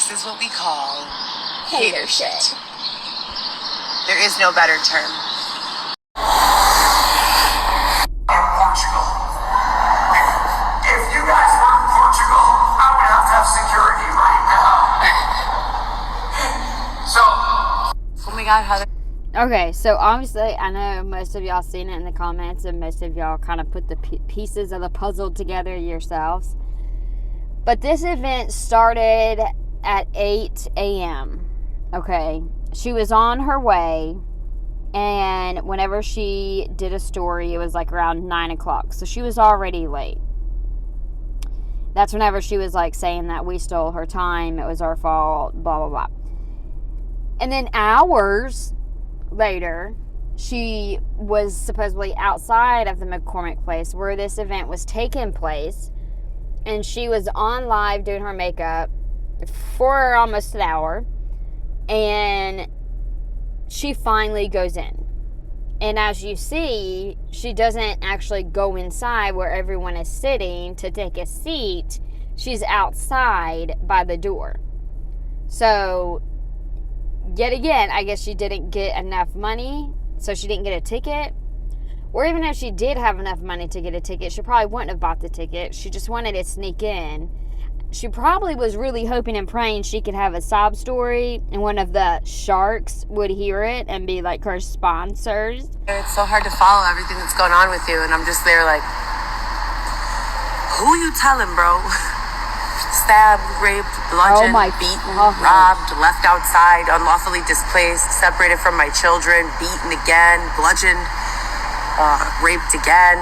This is what we call hater shit. There is no better term. In Portugal. If you guys were in Portugal, I would have to have security right now. So. Oh my God, Heather. Okay, so obviously, I know most of y'all seen it in the comments, and most of y'all kind of put the pieces of the puzzle together yourselves. But this event started at 8 a.m. Okay, she was on her way, and whenever she did a story, it was like around 9 o'clock. So she was already late. That's whenever she was like saying that we stole her time, it was our fault, blah, blah, blah. And then hours later, she was supposedly outside of the McCormick place where this event was taking place, and she was on live doing her makeup for almost an hour, and she finally goes in. And as you see, she doesn't actually go inside where everyone is sitting to take a seat. She's outside by the door. So yet again, I guess she didn't get enough money, so she didn't get a ticket. Or even if she did have enough money to get a ticket, she probably wouldn't have bought the ticket. She just wanted to sneak in. She probably was really hoping and praying she could have a sob story and one of the sharks would hear it and be like her sponsors. It's so hard to follow everything that's going on with you, and I'm just there like, who you telling, bro? Stabbed, raped, bludgeoned, beaten, robbed, left outside, unlawfully displaced, separated from my children, beaten again, bludgeoned, raped again,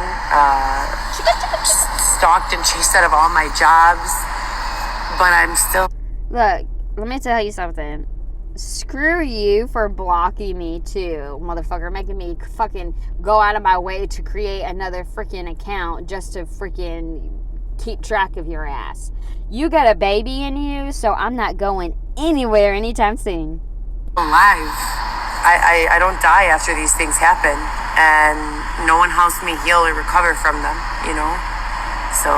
stalked and chased out of all my jobs, but I'm still... Look, let me tell you something. Screw you for blocking me too, motherfucker, making me fucking go out of my way to create another freaking account just to freaking keep track of your ass. You got a baby in you, so I'm not going anywhere anytime soon. Alive. I don't die after these things happen, and no one helps me heal or recover from them, you know? So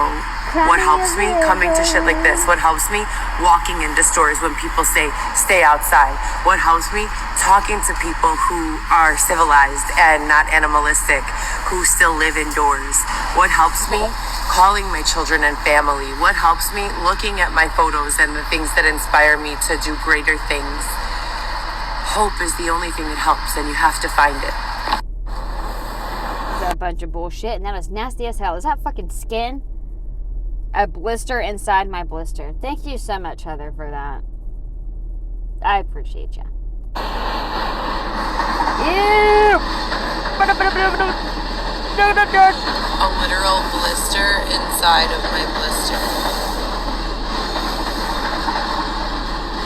what helps me? Coming to shit like this. What helps me? Walking into stores when people say, stay outside. What helps me? Talking to people who are civilized and not animalistic, who still live indoors. What helps me? Calling my children and family. What helps me? Looking at my photos and the things that inspire me to do greater things. Hope is the only thing that helps, and you have to find it. That's a bunch of bullshit, and that was nasty as hell. Is that fucking skin? A blister inside my blister. Thank you so much, Heather, for that. I appreciate you. Ew! A literal blister inside of my blister.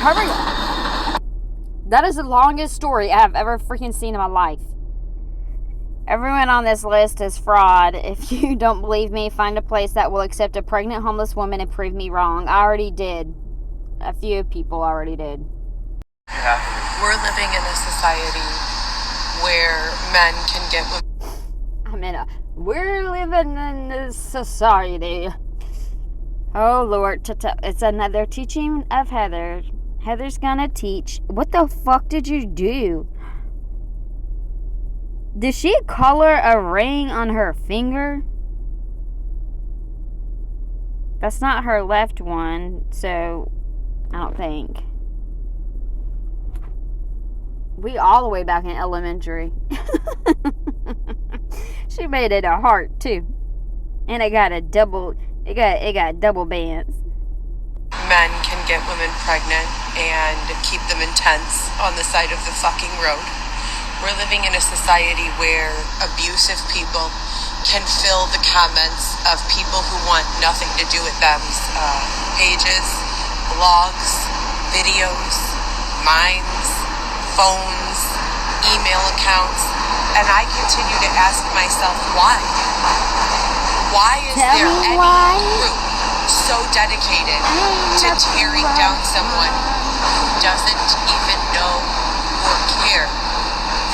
Hurry up! That is the longest story I have ever freaking seen in my life. Everyone on this list is fraud. If you don't believe me, find a place that will accept a pregnant homeless woman and prove me wrong. I already did. A few people already did. Yeah. We're living in a society where men can get... We're living in this society. Oh, Lord. It's another teaching of Heather. Heather's gonna teach. What the fuck did you do? Did she color a ring on her finger? That's not her left one, so I don't think. We all the way back in elementary. She made it a heart too. And it got double bands. Men can get women pregnant and keep them intense on the side of the fucking road. We're living in a society where abusive people can fill the comments of people who want nothing to do with them. Pages, blogs, videos, minds, phones, email accounts. And I continue to ask myself, why? Why is there any group so dedicated to tearing down someone who doesn't even know or care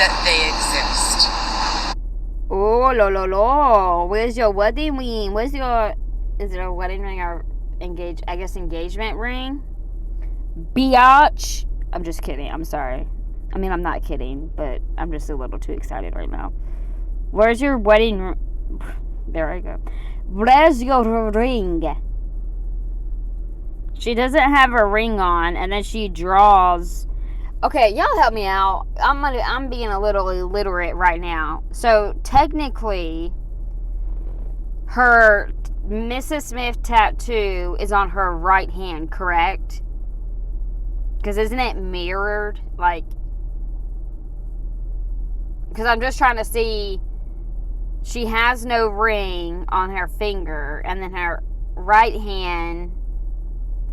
that they exist? Oh, where's your wedding ring? Is it a wedding ring or engagement ring? Biatch. I'm just kidding. I'm sorry. I mean, I'm not kidding, but I'm just a little too excited right now. Where's your wedding? There I go. Where's your ring? She doesn't have a ring on, and then she draws. Okay, y'all help me out. I'm being a little illiterate right now. So technically, her Mrs. Smith tattoo is on her right hand, correct? Because isn't it mirrored? Like, because I'm just trying to see. She has no ring on her finger, and then her right hand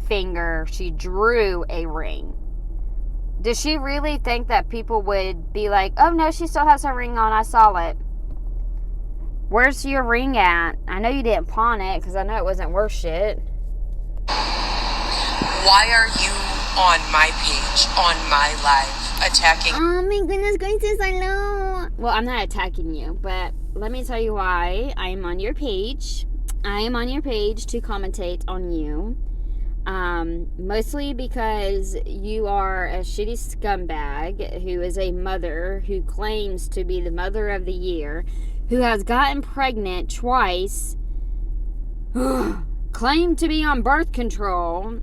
finger, she drew a ring. Does she really think that people would be like, oh no, she still has her ring on, I saw it? Where's your ring at? I know you didn't pawn it, because I know it wasn't worth shit. Why are you on my page, on my live, attacking? Oh my goodness gracious, I know. Well, I'm not attacking you, but let me tell you why I am on your page. I am on your page to commentate on you. Mostly because you are a shitty scumbag who is a mother who claims to be the mother of the year, who has gotten pregnant twice, claimed to be on birth control,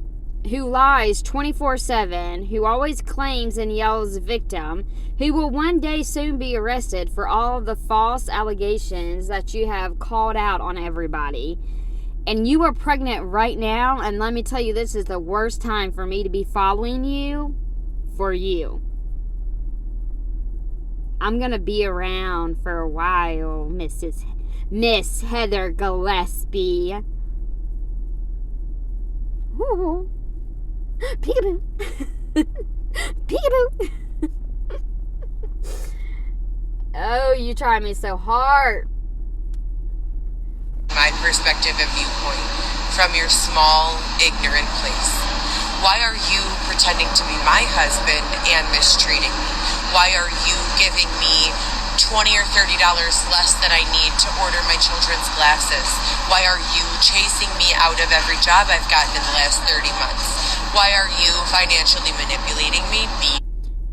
who lies 24/7, who always claims and yells victim, who will one day soon be arrested for all of the false allegations that you have called out on everybody. And you are pregnant right now, and let me tell you, this is the worst time for me to be following you for you. I'm going to be around for a while, Miss Heather Gillespie. Ooh. Peekaboo. Peekaboo. Oh, you try me so hard. My perspective and viewpoint from your small, ignorant place. Why are you pretending to be my husband and mistreating me? Why are you giving me $20 or $30 less than I need to order my children's glasses? Why are you chasing me out of every job I've gotten in the last 30 months? Why are you financially manipulating me?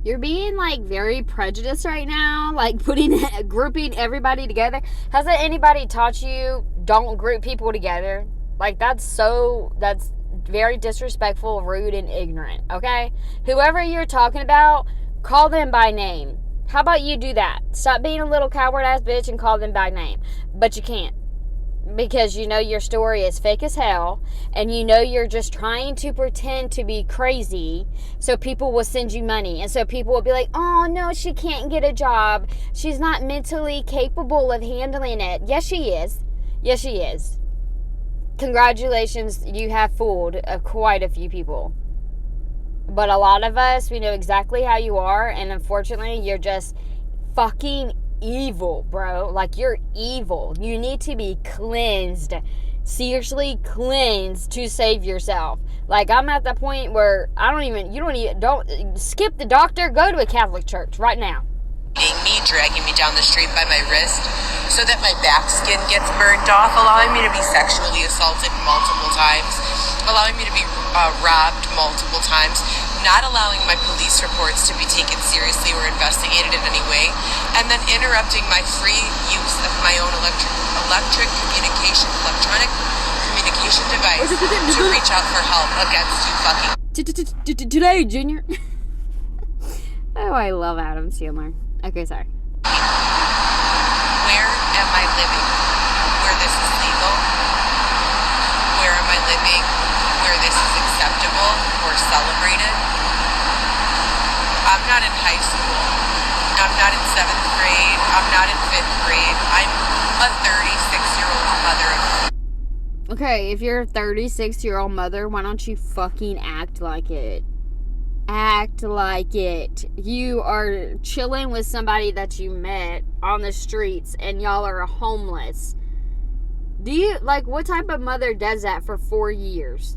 You're being like very prejudiced right now, like grouping everybody together. Hasn't anybody taught you don't group people together? Like that's very disrespectful, rude, and ignorant, okay? Whoever you're talking about, call them by name. How about you do that? Stop being a little coward ass bitch and call them by name. But you can't. Because you know your story is fake as hell, and you know you're just trying to pretend to be crazy so people will send you money, and so people will be like, oh no, she can't get a job, she's not mentally capable of handling it. Yes she is. Yes she is. Congratulations, you have fooled quite a few people. But a lot of us, we know exactly how you are, and unfortunately you're just fucking evil, bro. Like, you're evil. You need to be cleansed. Seriously cleansed to save yourself. Like, I'm at the point where don't skip the doctor, go to a Catholic church right now. Me dragging me down the street by my wrist so that my back skin gets burned off, allowing me to be sexually assaulted multiple times, allowing me to be robbed multiple times, not allowing my police reports to be taken seriously or investigated in any way, and then interrupting my free use of my own electronic communication device to reach out for help against you fucking today, Junior. Oh, I love Adam Sandler. Okay, sorry. Where am I living? Where this is legal? Where am I living? Where this is acceptable or celebrated? I'm not in high school. I'm not in 7th grade. I'm not in 5th grade. I'm a 36-year-old mother. Okay, if you're a 36-year-old mother, why don't you fucking act like it? Act like it. You are chilling with somebody that you met on the streets and y'all are homeless. What type of mother does that for 4 years?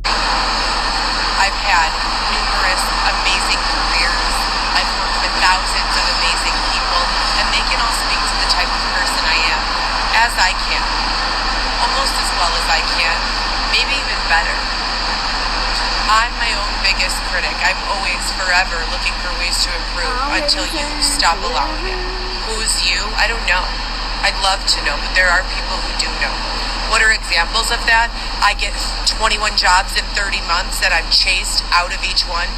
I've had numerous amazing careers. I've worked with thousands of amazing people, and they can all speak to the type of person I am, as I can. Almost as well as I can. Maybe even better. I'm my own biggest critic. I'm always forever looking for ways to improve until you stop allowing it. Who's you? I don't know. I'd love to know, but there are people who do know. What are examples of that? I get 21 jobs in 30 months that I'm chased out of each one.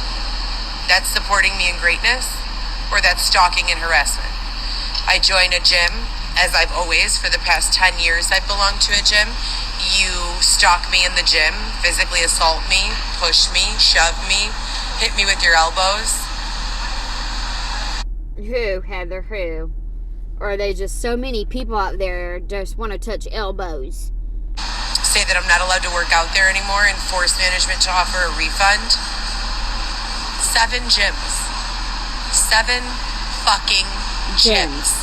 That's supporting me in greatness, or that's stalking and harassment. I join a gym, as I've always, for the past 10 years I've belonged to a gym. You stalk me in the gym, physically assault me, push me, shove me, hit me with your elbows. Who, Heather, who? Or are they just so many people out there just want to touch elbows? Say that I'm not allowed to work out there anymore and force management to offer a refund. 7 gyms. 7 fucking gyms.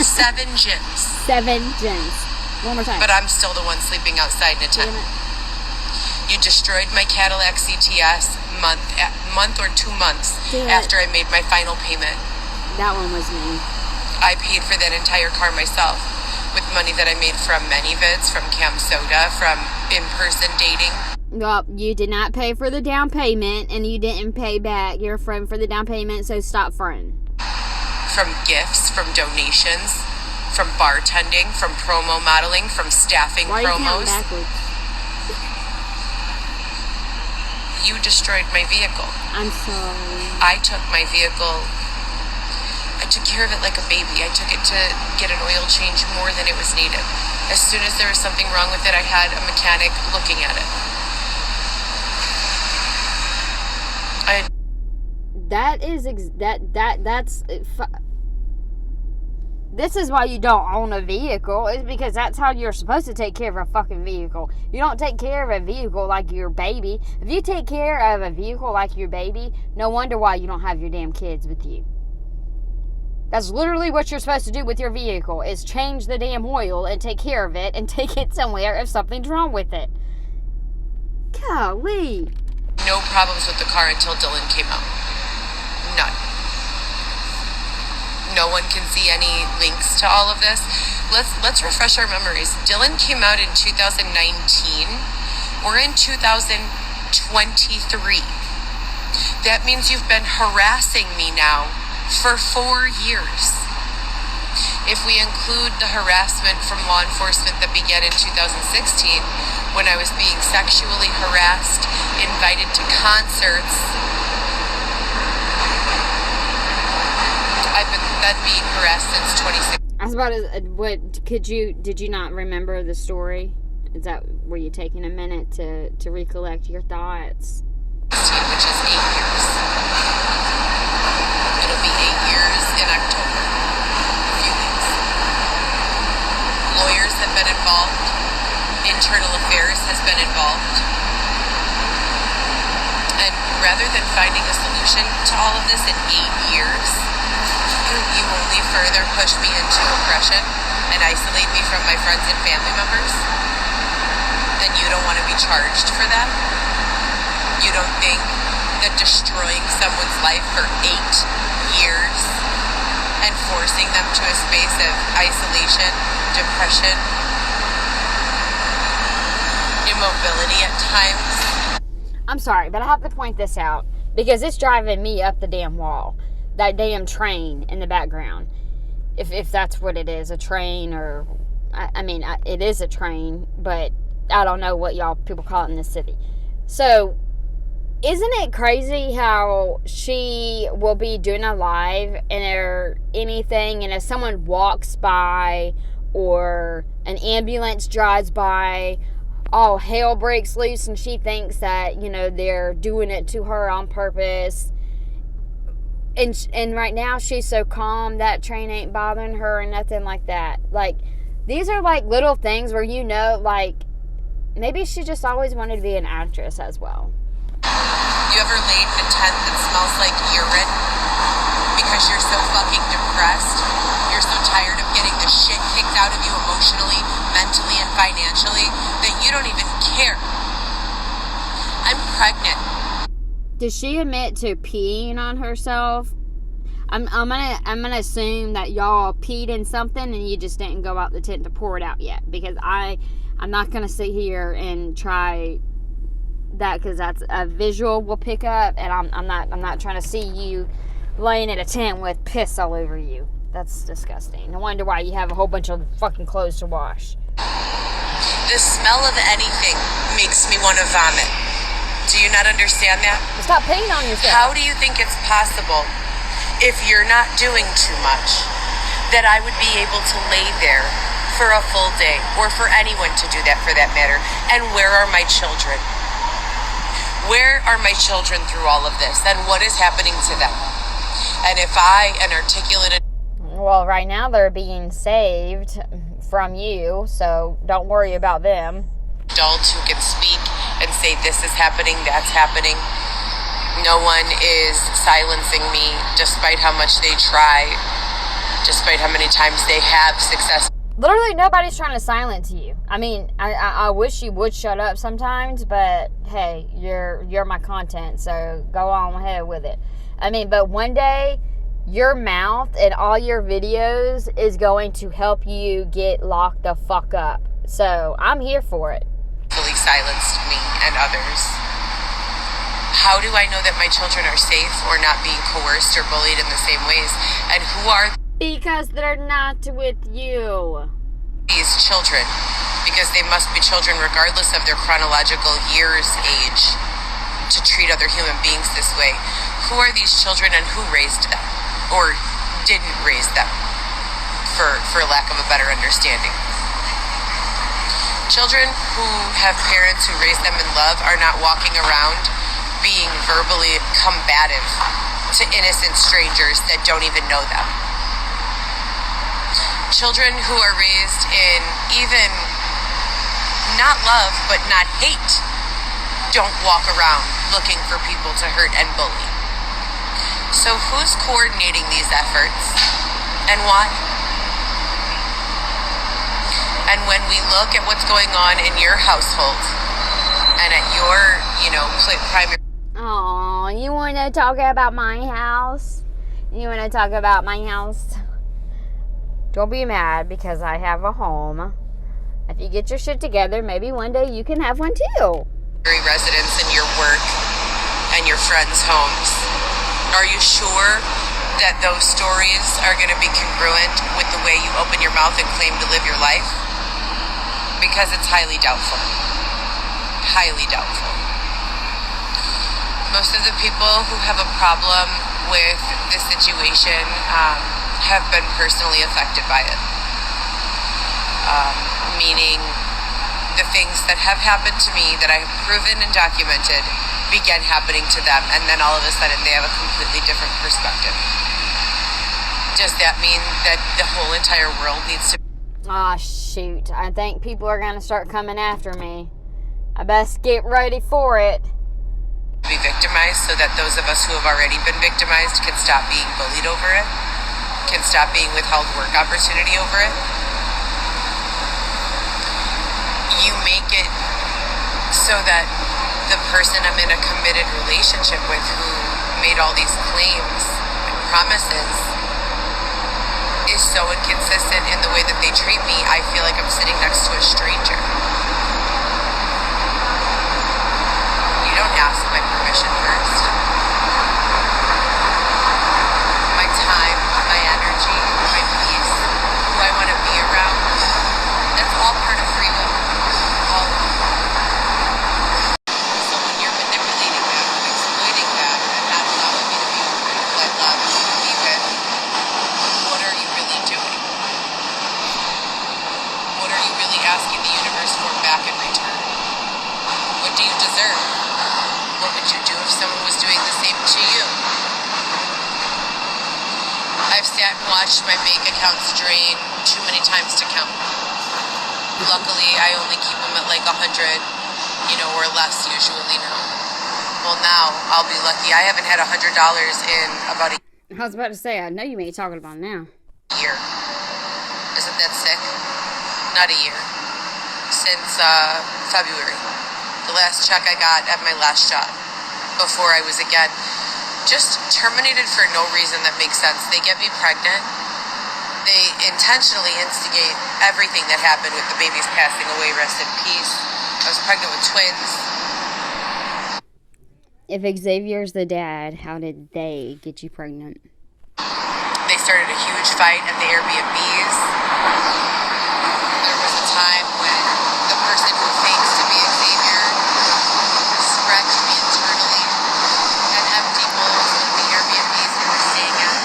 7 gyms. 7 gyms. One more time. But I'm still the one sleeping outside in a tent. You destroyed my Cadillac CTS month or 2 months after I made my final payment. That one was me. I paid for that entire car myself with money that I made from ManyVids, from Cam Soda, from in-person dating. Well, you did not pay for the down payment, and you didn't pay back your friend for the down payment, so stop friend. From gifts, from donations, from bartending, from promo modeling, from staffing Why are you promos. counting backwards? You destroyed my vehicle. I'm sorry. I took my vehicle, I took care of it like a baby. I took it to get an oil change more than it was needed. As soon as there was something wrong with it, I had a mechanic looking at it. This is why you don't own a vehicle, is because that's how you're supposed to take care of a fucking vehicle. You don't take care of a vehicle like your baby. If you take care of a vehicle like your baby, no wonder why you don't have your damn kids with you. That's literally what you're supposed to do with your vehicle, is change the damn oil and take care of it and take it somewhere if something's wrong with it. Golly. No problems with the car until Dylan came out. None. No one can see any links to all of this. Let's refresh our memories. Dylan came out in 2019. We're in 2023. That means you've been harassing me now for 4 years. If we include the harassment from law enforcement that began in 2016, when I was being sexually harassed, invited to concerts, I've been being harassed since 2016. I was about to, did you not remember the story? Were you taking a minute to recollect your thoughts? Which is 8 years. It'll be 8 years in October. A few weeks. Lawyers have been involved. Internal affairs has been involved. And rather than finding a solution to all of this in 8 years, you only further push me into oppression and isolate me from my friends and family members. And you don't want to be charged for that. You don't think that destroying someone's life for 8 years and forcing them to a space of isolation, depression, immobility at times. I'm sorry, but I have to point this out because it's driving me up the damn wall. That damn train in the background. If that's what it is, a train, or I mean, it is a train, but I don't know what y'all people call it in the city. So, isn't it crazy how she will be doing a live or anything, and if someone walks by or an ambulance drives by, all hell breaks loose, and she thinks that, they're doing it to her on purpose. And right now she's so calm, that train ain't bothering her or nothing like that. Like, these are like little things where maybe she just always wanted to be an actress as well. You ever laid in a tent that smells like urine because you're so fucking depressed? You're so tired of getting the shit kicked out of you emotionally, mentally, and financially that you don't even care. I'm pregnant. Did she admit to peeing on herself? I'm gonna assume that y'all peed in something and you just didn't go out the tent to pour it out yet, because I'm not gonna sit here and try that because that's a visual we'll pick up, and I'm not trying to see you laying in a tent with piss all over you. That's disgusting. No wonder why you have a whole bunch of fucking clothes to wash. The smell of anything makes me want to vomit. Do you not understand that? Stop peeing on yourself. How do you think it's possible, if you're not doing too much, that I would be able to lay there for a full day, or for anyone to do that for that matter? And where are my children? Where are my children through all of this? And what is happening to them? And if I, an articulate... Well, right now they're being saved from you, so don't worry about them. Adults who can speak and say this is happening, that's happening. No one is silencing me, despite how much they try, despite how many times they have success. Literally nobody's trying to silence you. I mean, I wish you would shut up sometimes, but hey, you're my content, so go on ahead with it. I mean, but one day your mouth and all your videos is going to help you get locked the fuck up. So I'm here for it. Fully silenced me and others. How do I know that my children are safe or not being coerced or bullied in the same ways? And who are because they're not with you. These children? Because they must be children regardless of their chronological years age to treat other human beings this way. Who are these children and who raised them? Or didn't raise them, for lack of a better understanding. Children who have parents who raise them in love are not walking around being verbally combative to innocent strangers that don't even know them. Children who are raised in even not love but not hate don't walk around looking for people to hurt and bully. So who's coordinating these efforts and why? And when we look at what's going on in your household and at your, primary... Oh, you want to talk about my house? You want to talk about my house? Don't be mad because I have a home. If you get your shit together, maybe one day you can have one too. Residents in your work and your friends' homes. Are you sure that those stories are going to be congruent with the way you open your mouth and claim to live your life? Because it's highly doubtful. Highly doubtful. Most of the people who have a problem with this situation have been personally affected by it. Meaning the things that have happened to me that I have proven and documented began happening to them, and then all of a sudden they have a completely different perspective. Does that mean that the whole entire world needs to... Ah, shoot. I think people are going to start coming after me. I best get ready for it. Be victimized so that those of us who have already been victimized can stop being bullied over it, can stop being withheld work opportunity over it. You make it so that the person I'm in a committed relationship with who made all these claims and promises is so inconsistent in the way that they treat me, I feel like I'm sitting next to a stranger. You don't ask my permission first. My time, my energy, my peace, who I want to be around, that's all part of free will. All of it. So when you're manipulating that, exploiting that, and not allowing me to be with the people I love and be with, what are you really doing? What are you really asking the universe for back in return? What do you deserve? What would you do if someone was doing the same to you? I've sat and watched my bank accounts drain too many times to count. Luckily, I only keep them at like 100, or less usually now. Well, now I'll be lucky. I haven't had $100 in about a I was about to say, I know you ain't talking about now. year. Isn't that sick? Not a year. Since February. The last check I got at my last job before I was again just terminated for no reason that makes sense. They get me pregnant. They intentionally instigate everything that happened with the babies passing away. Rest in peace. I was pregnant with twins. If Xavier's the dad, how did they get you pregnant? They started a huge fight at the Airbnbs. There was a time when the person who fakes to be Xavier scratched me internally at empty bowls of the Airbnbs we were staying at.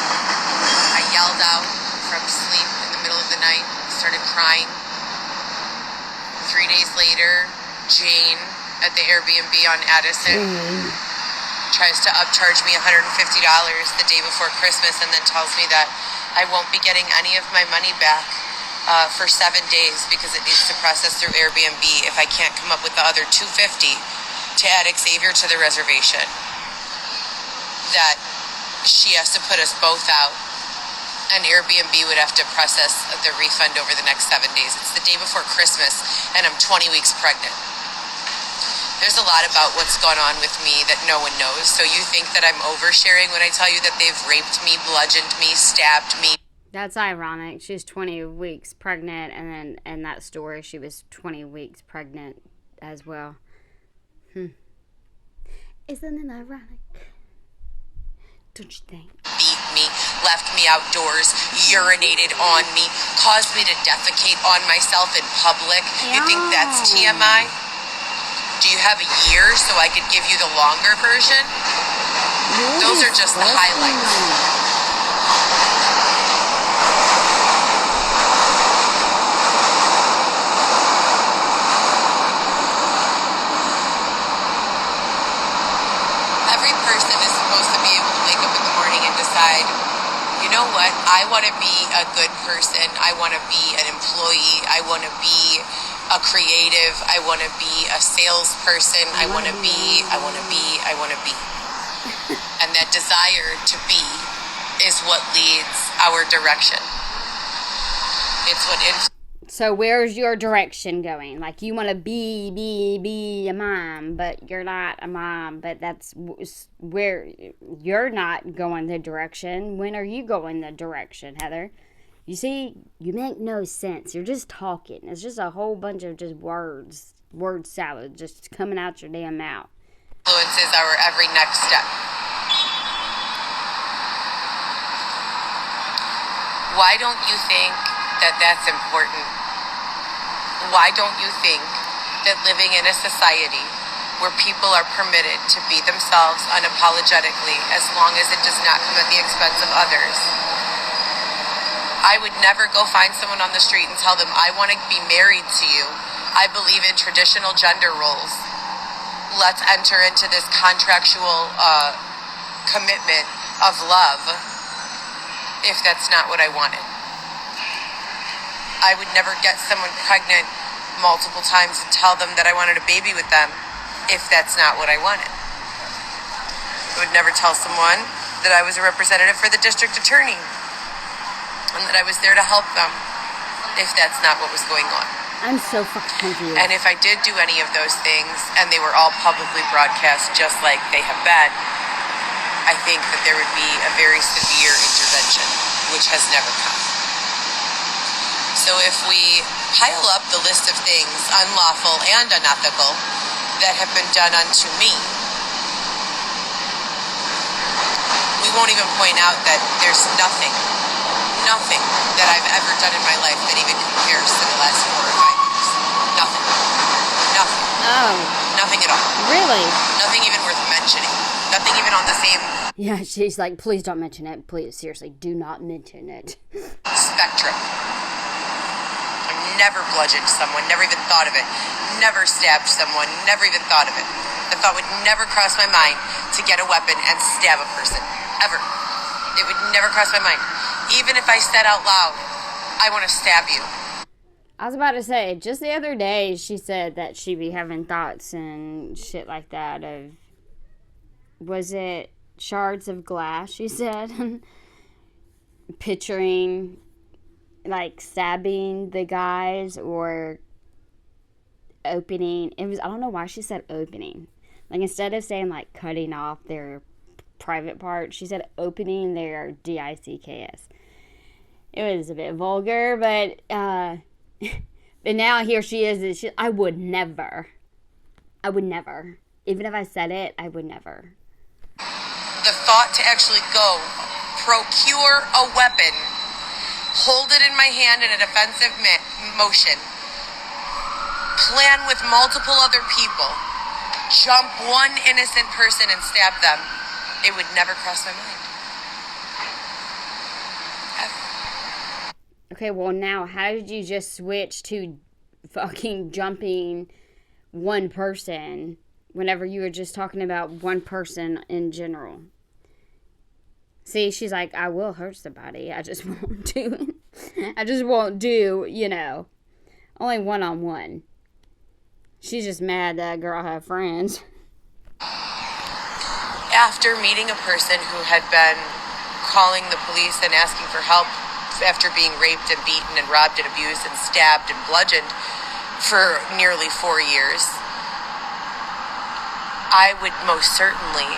I yelled out from sleep in the middle of the night, started crying. 3 days later, Jane at the Airbnb on Addison tries to upcharge me $150 the day before Christmas and then tells me that I won't be getting any of my money back for 7 days because it needs to process through Airbnb if I can't come up with the other $250 to add Xavier to the reservation. That she has to put us both out and Airbnb would have to process the refund over the next 7 days. It's the day before Christmas and I'm 20 weeks pregnant. There's a lot about what's gone on with me that no one knows. So you think that I'm oversharing when I tell you that they've raped me, bludgeoned me, stabbed me. That's ironic. She's 20 weeks pregnant, and then in that story, she was 20 weeks pregnant as well. Isn't it ironic? Don't you think? Beat me, left me outdoors, urinated on me, caused me to defecate on myself in public. You think that's TMI? Do you have a year so I could give you the longer version? Those are just the highlights. Every person is supposed to be able to wake up in the morning and decide, you know what, I want to be a good person. I want to be an employee. I want to be a creative. I want to be a salesperson. I want to be. And that desire to be is what leads our direction. It's what So where's your direction going? Like, you want to be a mom, but you're not a mom. But that's where you're not going the direction. When are you going the direction, Heather? You see, you make no sense. You're just talking. It's just a whole bunch of just word salad just coming out your damn mouth. Influences our every next step. Why don't you think that that's important? Why don't you think that living in a society where people are permitted to be themselves unapologetically as long as it does not come at the expense of others? I would never go find someone on the street and tell them, I want to be married to you. I believe in traditional gender roles. Let's enter into this contractual commitment of love if that's not what I wanted. I would never get someone pregnant multiple times and tell them that I wanted a baby with them if that's not what I wanted. I would never tell someone that I was a representative for the district attorney and that I was there to help them if that's not what was going on. I'm so fucking confused. And if I did do any of those things and they were all publicly broadcast just like they have been, I think that there would be a very severe intervention, which has never come. So if we pile up the list of things, unlawful and unethical, that have been done unto me, we won't even point out that there's nothing that I've ever done in my life that even compares to the last 4 or 5 years. Nothing. Oh. Nothing at all. Really? Nothing even worth mentioning. Nothing even on the same Yeah, she's like, please don't mention it. Please, seriously, do not mention it. spectrum. I've never bludgeoned someone, never even thought of it. Never stabbed someone, never even thought of it. The thought would never cross my mind to get a weapon and stab a person. Ever. It would never cross my mind. Even if I said out loud, I want to stab you. I was about to say, just the other day, she said that she'd be having thoughts and shit like that of, was it shards of glass, she said? Picturing, like, stabbing the guys or opening. It was, I don't know why she said opening. Like, instead of saying, like, cutting off their private part, she said opening their DICKS. It was a bit vulgar, but but now here she is. I would never. Even if I said it, I would never. The thought to actually go procure a weapon, hold it in my hand in a defensive motion, plan with multiple other people, jump one innocent person and stab them, it would never cross my mind. Ever. Okay, well now, how did you just switch to fucking jumping one person whenever you were just talking about one person in general? See, she's like, I will hurt somebody. I just won't do it. I just won't do, only one-on-one. She's just mad that girl had friends. After meeting a person who had been calling the police and asking for help after being raped and beaten and robbed and abused and stabbed and bludgeoned for nearly 4 years, I would most certainly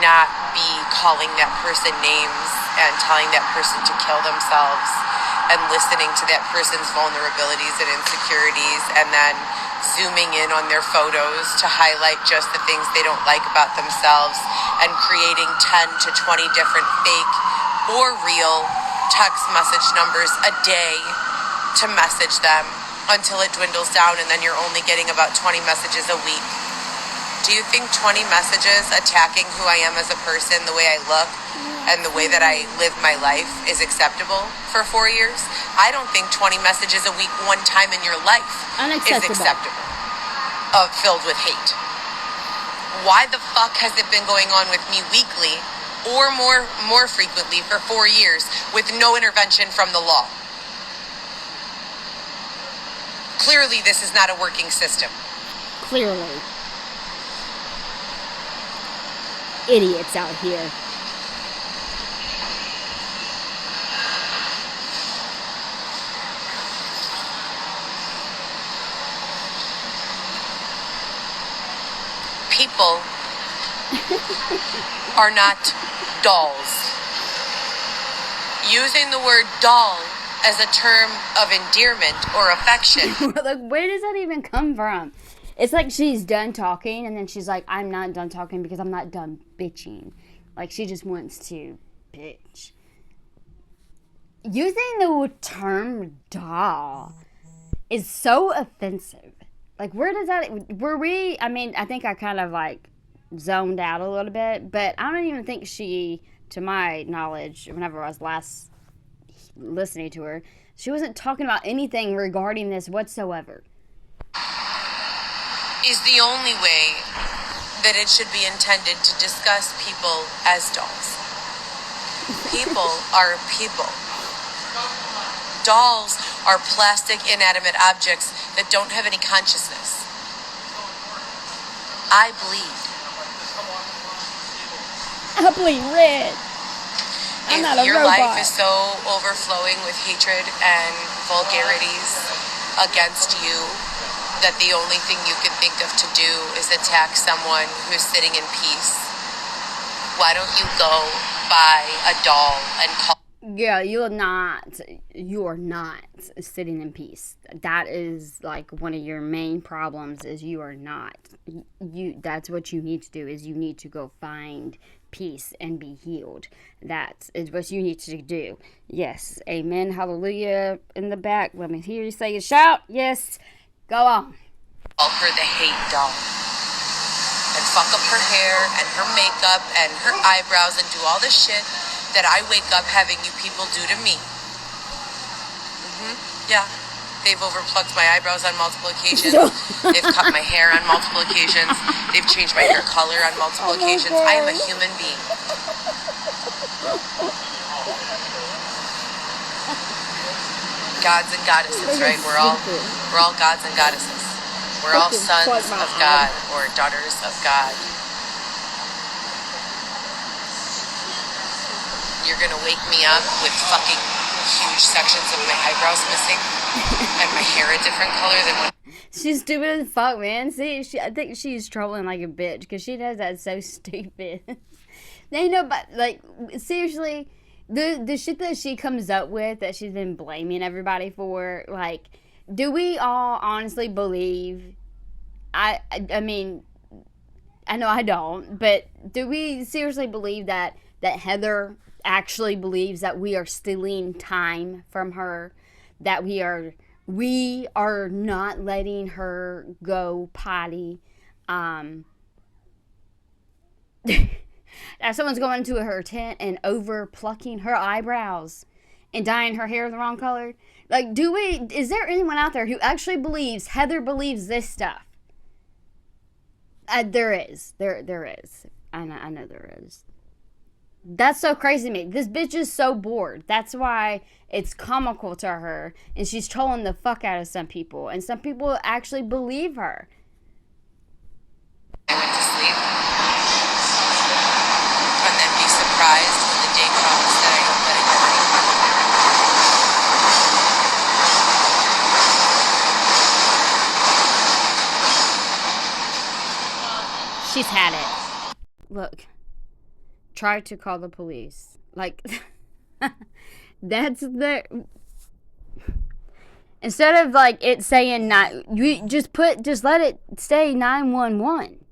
not be calling that person names and telling that person to kill themselves and listening to that person's vulnerabilities and insecurities and then zooming in on their photos to highlight just the things they don't like about themselves and creating 10 to 20 different fake or real text message numbers a day to message them until it dwindles down and then you're only getting about 20 messages a week. Do you think 20 messages attacking who I am as a person, the way I look, and the way that I live my life is acceptable for 4 years? I don't think 20 messages a week one time in your life is acceptable. Filled with hate. Why the fuck has it been going on with me weekly or more frequently for 4 years with no intervention from the law? Clearly this is not a working system. Clearly. Idiots out here. People are not dolls. Using the word doll as a term of endearment or affection. Like, where does that even come from? It's like she's done talking, and then she's like, I'm not done talking because I'm not done bitching. Like, she just wants to bitch. Using the term doll is so offensive. Like, where does that... I think I kind of, zoned out a little bit, but I don't even think she, to my knowledge, whenever I was last listening to her, she wasn't talking about anything regarding this whatsoever. Is the only way that it should be intended to discuss people as dolls. People are people. Dolls are plastic, inanimate objects that don't have any consciousness. I bleed. I bleed red. I'm not a robot. If your life is so overflowing with hatred and vulgarities against you that the only thing you can think of to do is attack someone who's sitting in peace, why don't you go buy a doll and call... Yeah, you are not sitting in peace. That is one of your main problems is you are not. That's what you need to do is you need to go find peace and be healed. That is what you need to do. Yes, amen, hallelujah in the back. Let me hear you say a shout. Yes, go on. Call her the hate doll. And fuck up her hair and her makeup and her eyebrows and do all the shit that I wake up having you people do to me. Yeah. They've overplucked my eyebrows on multiple occasions. They've cut my hair on multiple occasions. They've changed my hair color on multiple occasions. I am a human being. Gods and goddesses, right? We're all gods and goddesses. We're all sons of God or daughters of God. You're gonna wake me up with fucking huge sections of my eyebrows missing and my hair a different color than what... She's stupid as fuck, man. See, I think she's trolling like a bitch because she does that so stupid. They know, but seriously, the shit that she comes up with that she's been blaming everybody for, do we all honestly believe? I mean, I know I don't, but do we seriously believe that Heather actually believes that we are stealing time from her, that we are not letting her go potty, that someone's going into her tent and over plucking her eyebrows and dyeing her hair the wrong color? Like, is there anyone out there who actually believes Heather believes this stuff? There is. I know there is. That's so crazy to me. This bitch is so bored. That's why it's comical to her. And she's trolling the fuck out of some people. And some people actually believe her. I went to sleep. And then be surprised when the day comes that I don't let it go anymore. She's had it. Look. Try to call the police. Like, that's the... Instead of, like, it saying... you just let it say 911.